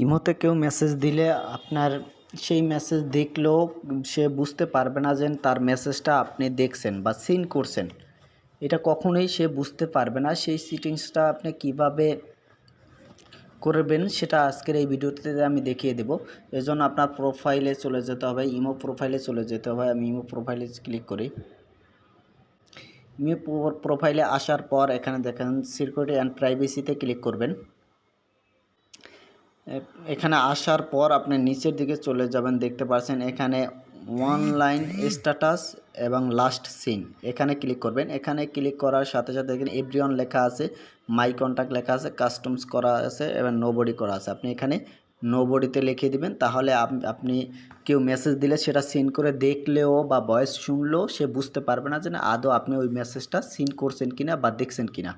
ইমোতে কেউ মেসেজ দিলে আপনার সেই মেসেজ দেখলেও সে বুঝতে পারবে না যে তার মেসেজটা আপনি দেখছেন বা সিন করছেন। এটা কখনোই সে বুঝতে পারবে না। সেই সেটিংসটা আপনি কিভাবে করবেন সেটা আজকের এই ভিডিওতে আমি দেখিয়ে দেব। এজন্য আপনার প্রোফাইলে চলে যেতে হবে, ইমো প্রোফাইলে চলে যেতে হবে। আমি ইমো প্রোফাইলে ক্লিক করি। ইমো প্রোফাইলে আসার পর এখানে দেখেন সিকিউরিটি অ্যান্ড প্রাইভেসিতে ক্লিক করবেন। এখানে আসার পর আপনি নিচের দিকে চলে যাবেন, দেখতে পাচ্ছেন এখানে অনলাইন স্ট্যাটাস এবং লাস্ট সিন, এখানে ক্লিক করবেন। এখানে ক্লিক করার সাথে সাথে দেখেন এভরিওয়ান লেখা আছে, মাই কন্ট্যাক্ট লেখা আছে, কাস্টমস করা আছে এবং নোবডি করা আছে। আপনি এখানে নোবডিতে লিখে দিবেন, তাহলে আপনি কেউ মেসেজ দিলে সেটা সিন করে দেখলেও বা ভয়েস শুনলেও সে বুঝতে পারবে না যে আদৌ আপনি ওই মেসেজটা সিন করছেন কিনা বা দেখছেন কিনা।